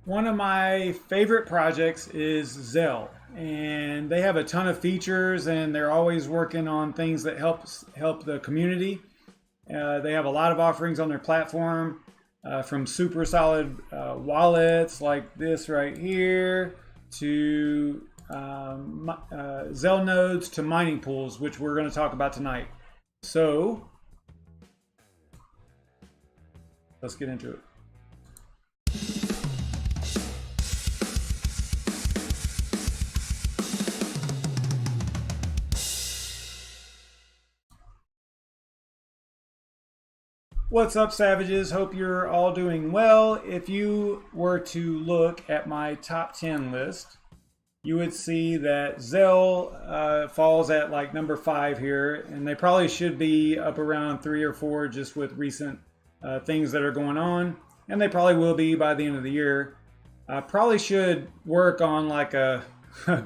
One of my favorite projects is Zell, and they have a ton of features, and they're always working on things that help the community. They have a lot of offerings on their platform, from super solid wallets like this right here to Zell nodes to mining pools, which we're going to talk about tonight. So let's get into it. What's up, Savages? Hope you're all doing well. If you were to look at my top 10 list, you would see that Zell falls at like number 5 here, and they probably should be up around 3 or 4 just with recent things that are going on, and they probably will be by the end of the year. I probably should work on like a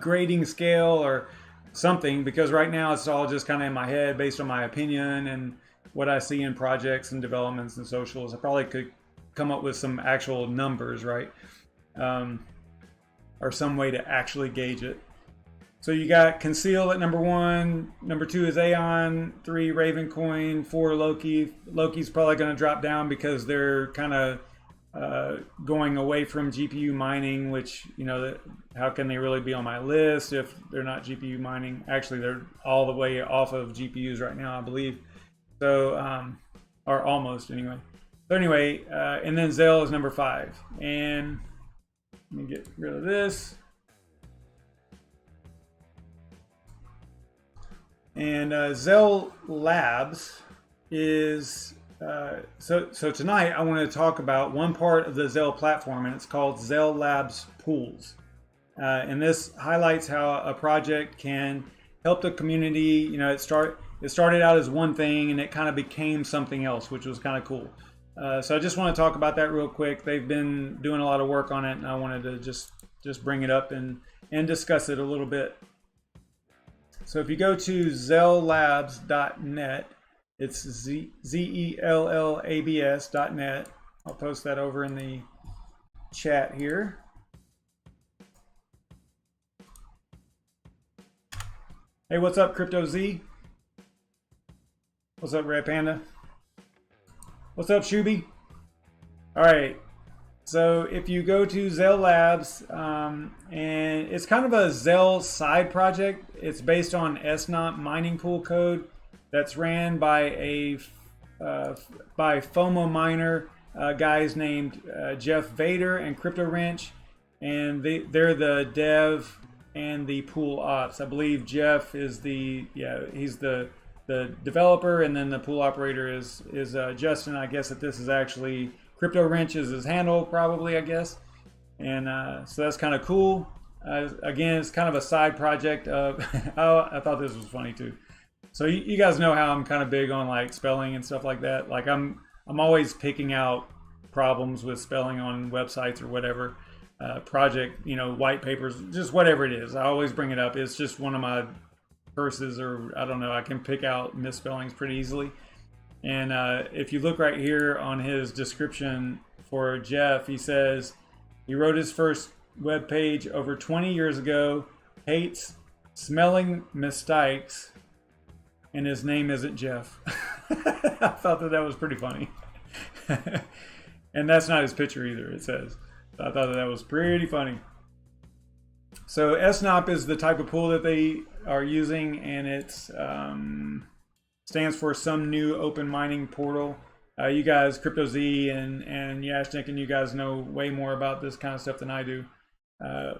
grading scale or something, because right now it's all just kind of in my head based on my opinion and what I see in projects and developments and socials. I probably could come up with some actual numbers, right? Or some way to actually gauge it. So you got Conceal at number 1. Number 2 is AION. 3, Ravencoin. 4, Loki. Loki's probably going to drop down because they're kind of going away from GPU mining, which, you know, how can they really be on my list if they're not GPU mining? Actually, they're all the way off of GPUs right now, I believe. So, or almost anyway. So anyway, and then Zell is number 5. And let me get rid of this. And Zell Labs is, so tonight I want to talk about one part of the Zell platform, and it's called ZELLABSPOOLS. And this highlights how a project can help the community. You know, it started out as one thing and it kind of became something else, which was kind of cool. So I just want to talk about that real quick. They've been doing a lot of work on it, and I wanted to just bring it up and discuss it a little bit. So if you go to zellabs.net, it's ZELLABS.net. I'll post that over in the chat here. Hey, what's up, Crypto Z? What's up, Red Panda? What's up, Shuby? All right. So if you go to Zell Labs, and it's kind of a Zell side project. It's based on SNOP mining pool code that's ran by by FOMO miner guys named Jeff Vader and Crypto Wrench, and they're the dev and the pool ops. I believe Jeff is he's the developer, and then the pool operator is Justin. I guess that this is actually Crypto Wrench is his handle, probably, I guess. And so that's kind of cool. Again, it's kind of a side project of oh, I thought this was funny too. So you guys know how I'm kind of big on like spelling and stuff like that. Like I'm always picking out problems with spelling on websites or whatever. Project, you know, white papers, just whatever it is. I always bring it up. It's just one of my curses, or I don't know, I can pick out misspellings pretty easily. And if you look right here on his description for Jeff, he says he wrote his first web page over 20 years ago, hates smelling mistakes, and his name isn't Jeff. I thought that was pretty funny. And that's not his picture either, it says. I thought that was pretty funny. So SNOP is the type of pool that they are using, and it's stands for some new open mining portal. You guys, Crypto Z and Yashnik, and you guys know way more about this kind of stuff than I do.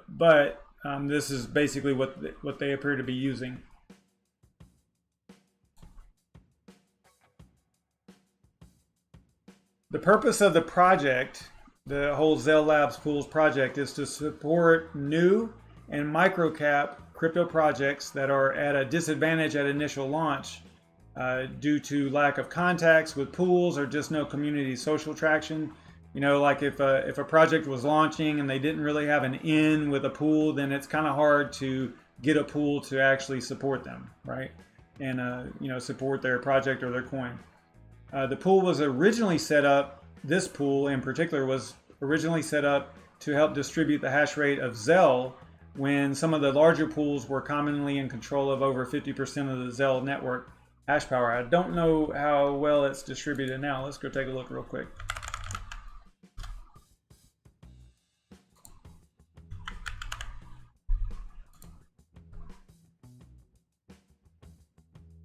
But this is basically what they appear to be using. The purpose of the project, the whole ZELLABSPOOLS project, is to support new and microcap crypto projects that are at a disadvantage at initial launch due to lack of contacts with pools or just no community social traction. You know, like if a project was launching and they didn't really have an in with a pool, then it's kind of hard to get a pool to actually support them, right? And you know, support their project or their coin. The pool was originally set up. This pool in particular was originally set up to help distribute the hash rate of Zell when some of the larger pools were commonly in control of over 50% of the Zell network hash power. I don't know how well it's distributed now. Let's go take a look real quick.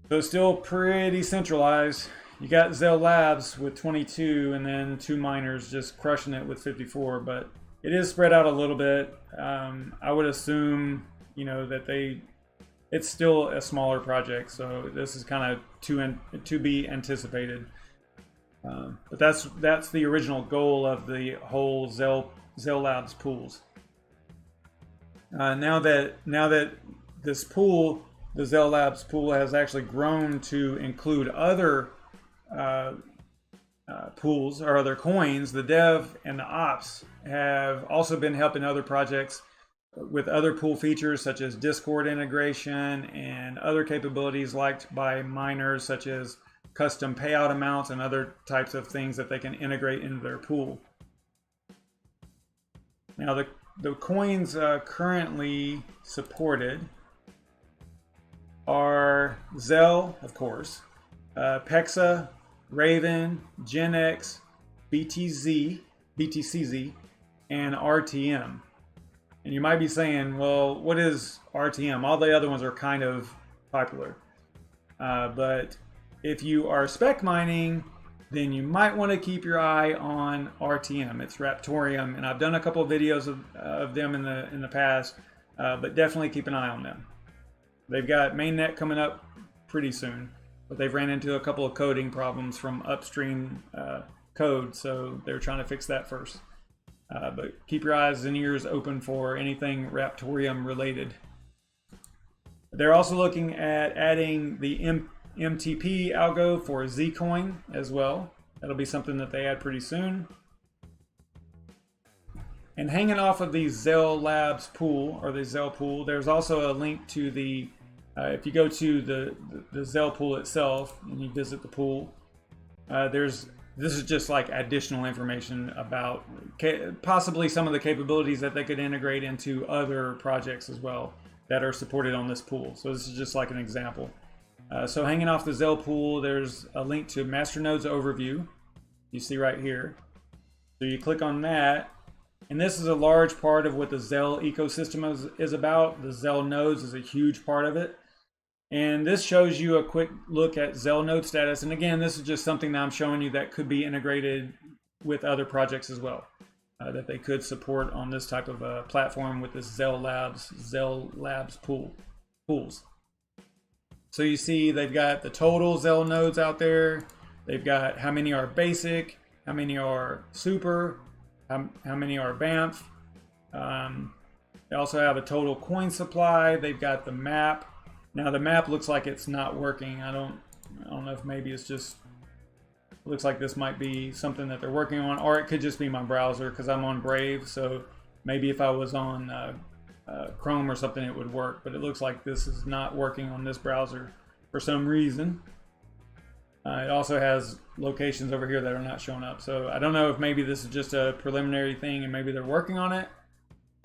So still pretty centralized. You got Zell Labs with 22 and then 2 miners just crushing it with 54, but it is spread out a little bit. I would assume, you know, that it's still a smaller project, so this is kind of to be anticipated. But that's the original goal of the whole Zell Labs pools. Now that this pool, the Zell Labs pool, has actually grown to include other pools or other coins, the dev and the ops have also been helping other projects with other pool features such as Discord integration and other capabilities liked by miners, such as custom payout amounts and other types of things that they can integrate into their pool. Now the coins currently supported are Zell, of course, Pexa, Raven, GenX, BTCZ, and RTM. And you might be saying, well, what is RTM? All the other ones are kind of popular. But if you are spec mining, then you might want to keep your eye on RTM. It's Raptorium, and I've done a couple of videos of them in the past, but definitely keep an eye on them. They've got mainnet coming up pretty soon, but they've ran into a couple of coding problems from upstream code, so they're trying to fix that first. But keep your eyes and ears open for anything Raptorium related. They're also looking at adding the MTP algo for Zcoin as well. That'll be something that they add pretty soon. And hanging off of the Zell Labs pool, or the Zell pool, there's also a link to the if you go to the Zell pool itself and you visit the pool, this is just like additional information about possibly some of the capabilities that they could integrate into other projects as well that are supported on this pool. So this is just like an example. So hanging off the Zell pool, there's a link to Masternodes overview. You see right here. So you click on that. And this is a large part of what the Zell ecosystem is about. The Zell nodes is a huge part of it. And this shows you a quick look at Zell node status. And again, this is just something that I'm showing you that could be integrated with other projects as well, that they could support on this type of platform with this Zell Labs pools. So you see they've got the total Zell nodes out there. They've got how many are basic, how many are super, how many are BAMF. They also have a total coin supply. They've got the map. Now the map looks like it's not working. I don't know if maybe it's just looks like this might be something that they're working on, or it could just be my browser because I'm on Brave. So maybe if I was on Chrome or something, it would work. But it looks like this is not working on this browser for some reason. It also has locations over here that are not showing up. So I don't know if maybe this is just a preliminary thing and maybe they're working on it.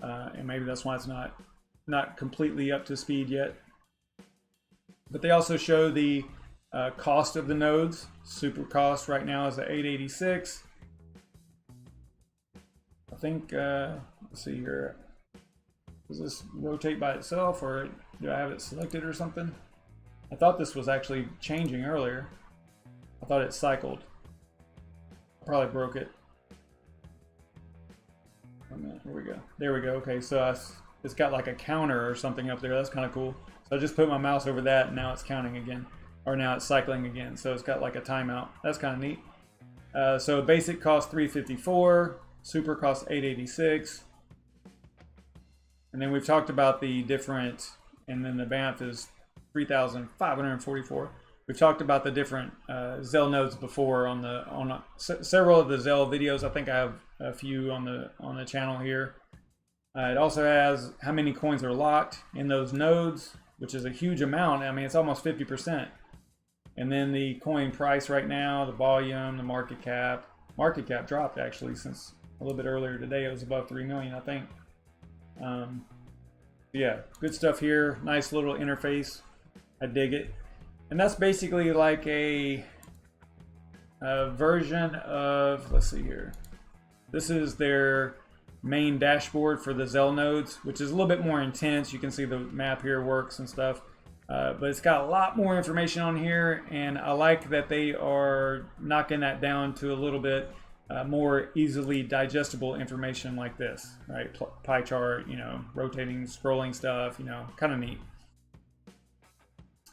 And maybe that's why it's not completely up to speed yet. But they also show the cost of the nodes. Super cost right now is at 886. I think, let's see here. Does this rotate by itself or do I have it selected or something? I thought this was actually changing earlier. I thought it cycled. Probably broke it. Here we go. There we go. Okay, so it's got like a counter or something up there. That's kind of cool. So I just put my mouse over that and now it's counting again. Or now it's cycling again. So it's got like a timeout. That's kind of neat. So basic cost 354. Super cost 886. And then we've talked about the different, and then the BAMF is 3,544. We've talked about the different Zell nodes before on several of the Zell videos. I think I have a few on the channel here. It also has how many coins are locked in those nodes, which is a huge amount. I mean, it's almost 50%. And then the coin price right now, the volume, the market cap. Market cap dropped actually since A little bit earlier today, it was above 3 million, I think. Yeah, good stuff here. Nice little interface. I dig it. And that's basically like a version of, let's see here. This is their main dashboard for the Zell nodes, which is a little bit more intense. You can see the map here works and stuff. But it's got a lot more information on here, and I like that they are knocking that down to a little bit more easily digestible information like this, right? Pie chart, you know, rotating, scrolling stuff, you know, kind of neat.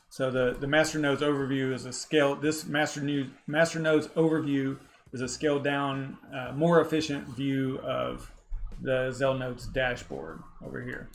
So the master nodes overview is a scale. This master nodes overview is a scaled down, more efficient view of the Zell nodes dashboard over here.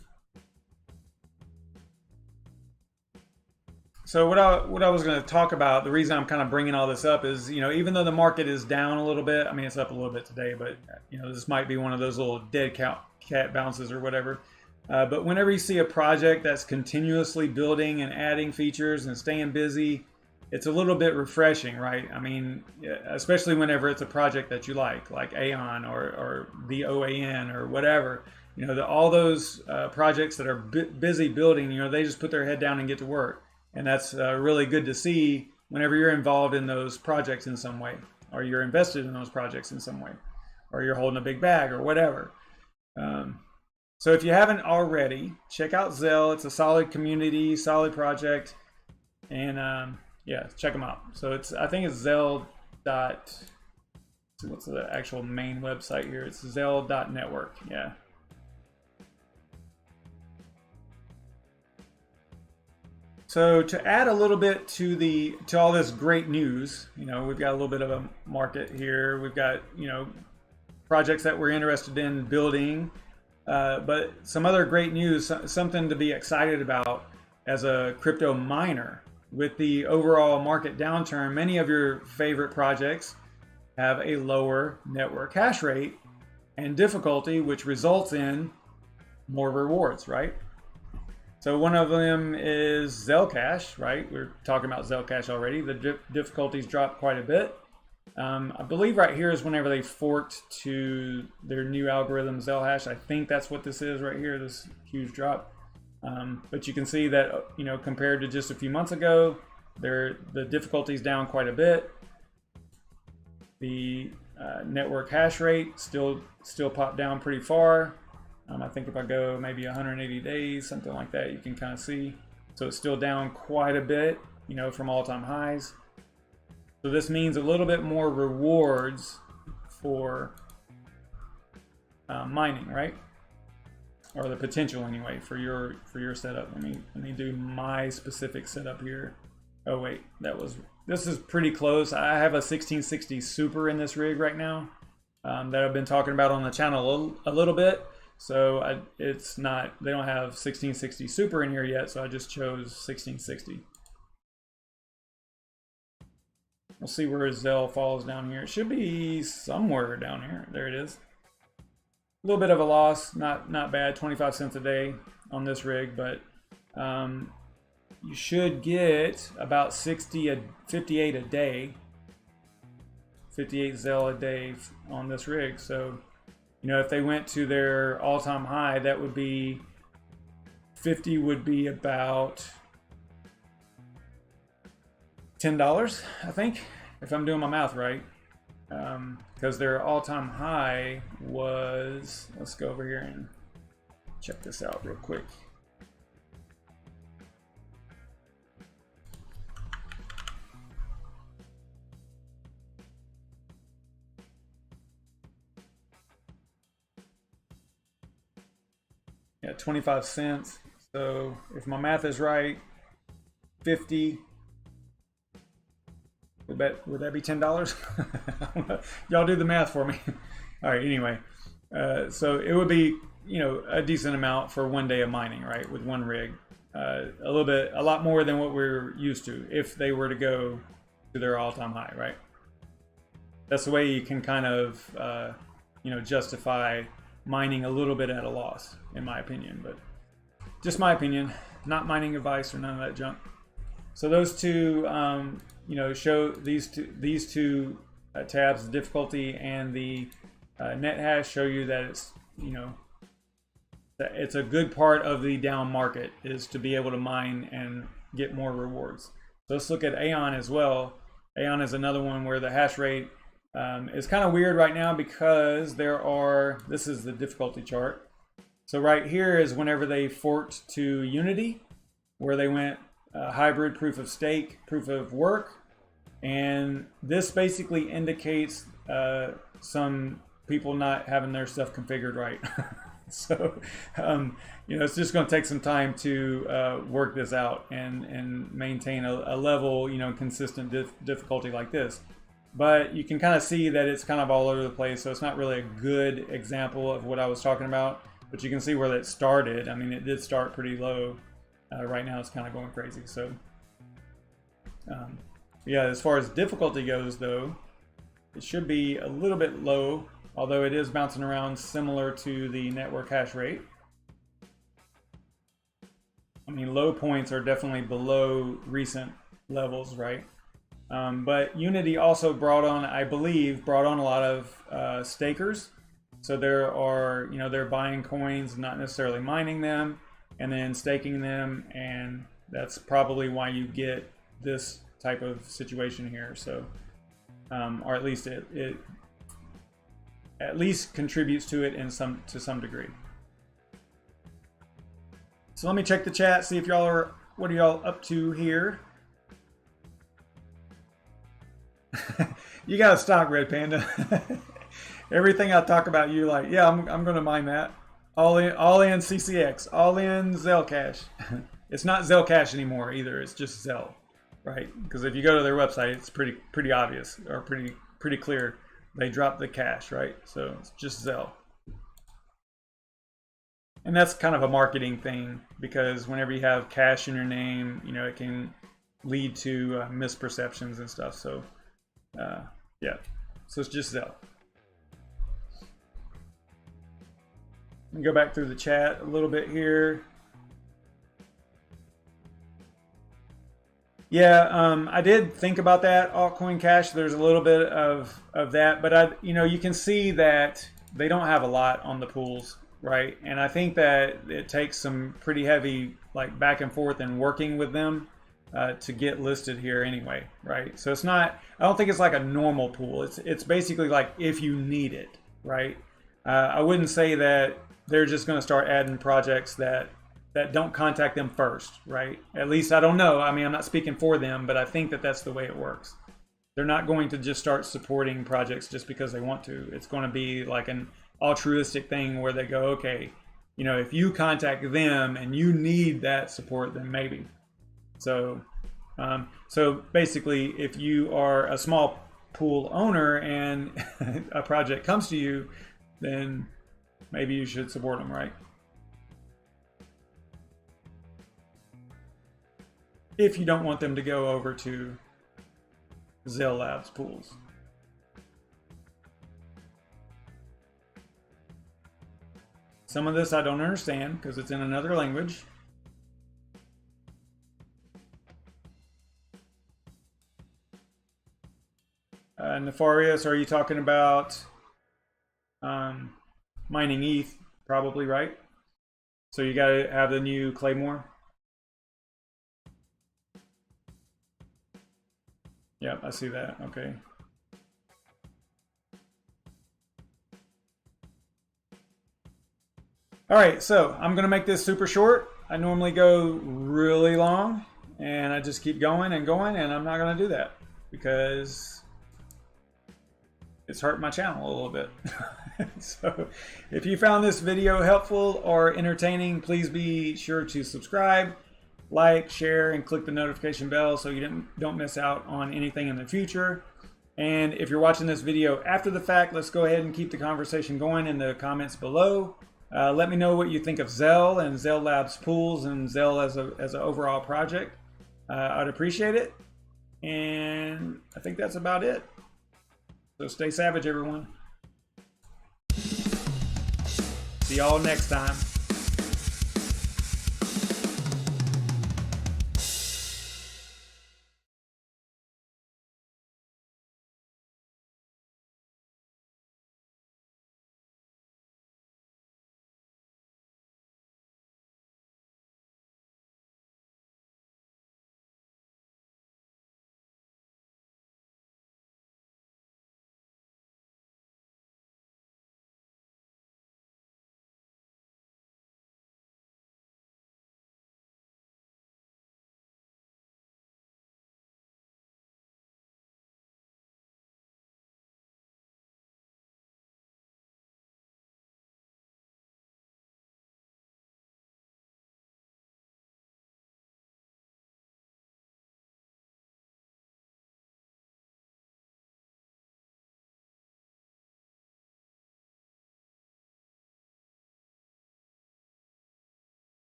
So what I was going to talk about, the reason I'm kind of bringing all this up is, you know, even though the market is down a little bit, I mean, it's up a little bit today, but, you know, this might be one of those little dead cat bounces or whatever. But whenever you see a project that's continuously building and adding features and staying busy, it's a little bit refreshing, right? I mean, especially whenever it's a project that you like AION or the OAN or whatever. You know, all those projects that are busy building, you know, they just put their head down and get to work. And that's really good to see whenever you're involved in those projects in some way, or you're invested in those projects in some way, or you're holding a big bag or whatever. So if you haven't already, check out Zell. It's a solid community, solid project, and yeah, check them out. So I think it's Zell. What's the actual main website here? It's Zell.network. Yeah. So to add a little bit to all this great news, you know, we've got a little bit of a market here. We've got, you know, projects that we're interested in building, but some other great news, something to be excited about as a crypto miner. With the overall market downturn, many of your favorite projects have a lower network hash rate and difficulty, which results in more rewards, right? So one of them is Zellcash, right? We're talking about Zellcash already. The difficulties dropped quite a bit. I believe right here is whenever they forked to their new algorithm, Zellhash. I think that's what this is right here, this huge drop. But you can see that, you know, compared to just a few months ago, the difficulty's down quite a bit. The network hash rate still popped down pretty far. I think if I go maybe 180 days, something like that, you can kind of see. So it's still down quite a bit, you know, from all-time highs. So this means a little bit more rewards for mining, right? Or the potential anyway for your setup. Let me do my specific setup here. Oh wait, this is pretty close. I have a 1660 Super in this rig right now that I've been talking about on the channel a little bit. So it's not, they don't have 1660 Super in here yet, so I just chose 1660. We'll see where Zell falls down here. It should be somewhere down here. There it is. A little bit of a loss, not bad, 25 cents a day on this rig, but you should get about 58 a day, 58 Zell a day on this rig. So, you know, if they went to their all-time high, that would be 50 would be about $10, I think, if I'm doing my math right. Because their all-time high was, let's go over here and check this out real quick. Yeah, 25 cents. So if my math is right, 50. Would that be $10? Y'all do the math for me. All right, anyway. So it would be, you know, a decent amount for one day of mining, right? With one rig. A lot more than what we're used to if they were to go to their all-time high, right? That's the way you can kind of, you know, justify mining a little bit at a loss, in my opinion. But just my opinion, not mining advice or none of that junk. So those two, you know, show these two tabs, the difficulty and the NetHash show you that it's, you know, that it's a good part of the down market is to be able to mine and get more rewards. So let's look at AION as well. AION is another one where the hash rate is kind of weird right now because there are, this is the difficulty chart. So right here is whenever they forked to Unity, where they went hybrid proof of stake, proof of work. And this basically indicates some people not having their stuff configured right. So, you know, it's just going to take some time to work this out and maintain a level, you know, consistent difficulty like this. But you can kind of see that it's kind of all over the place. So it's not really a good example of what I was talking about. But you can see where that started. I mean, it did start pretty low. Right now it's kind of going crazy. So, yeah, as far as difficulty goes, though, it should be a little bit low, although it is bouncing around similar to the network hash rate. I mean, low points are definitely below recent levels, right? But Unity also brought on, I believe, brought on a lot of stakers. So there are, you know, they're buying coins, not necessarily mining them, and then staking them, and that's probably why you get this type of situation here. So, or at least it at least contributes to it in to some degree. So let me check the chat, see if y'all are, what are y'all up to here? You got to stop, Red Panda. Everything I talk about, you like, yeah, I'm going to mine that. All in CCX, all in Zellcash. It's not Zellcash anymore either. It's just Zell, right? Because if you go to their website, it's pretty obvious, or pretty clear. They drop the cash, right? So it's just Zell. And that's kind of a marketing thing, because whenever you have cash in your name, you know, it can lead to misperceptions and stuff. So yeah, so it's just Zell. Let me go back through the chat a little bit here. Yeah, I did think about that altcoin cash. There's a little bit of that, but you know, you can see that they don't have a lot on the pools, right? And I think that it takes some pretty heavy like back and forth and working with them to get listed here anyway, right? So it's not, I don't think it's like a normal pool. It's basically like if you need it, right? I wouldn't say that they're just going to start adding projects that don't contact them first, right? At least I don't know. I mean, I'm not speaking for them, but I think that that's the way it works. They're not going to just start supporting projects just because they want to. It's going to be like an altruistic thing where they go, okay, you know, if you contact them and you need that support, then maybe. So, so basically, if you are a small pool owner and a project comes to you, then maybe you should support them, right? If you don't want them to go over to ZELLABSPOOLS. Some of this I don't understand because it's in another language. Nefarious, are you talking about mining ETH? Probably, right? So you got to have the new Claymore. Yep, I see that. Okay. All right, so I'm going to make this super short. I normally go really long, and I just keep going, and I'm not going to do that because it's hurt my channel a little bit. So if you found this video helpful or entertaining, please be sure to subscribe, like, share, and click the notification bell so you don't miss out on anything in the future. And if you're watching this video after the fact, let's go ahead and keep the conversation going in the comments below. Let me know what you think of Zell and ZELLABSPOOLS and Zell as an overall project. I'd appreciate it. And I think that's about it. So stay savage, everyone. See y'all next time.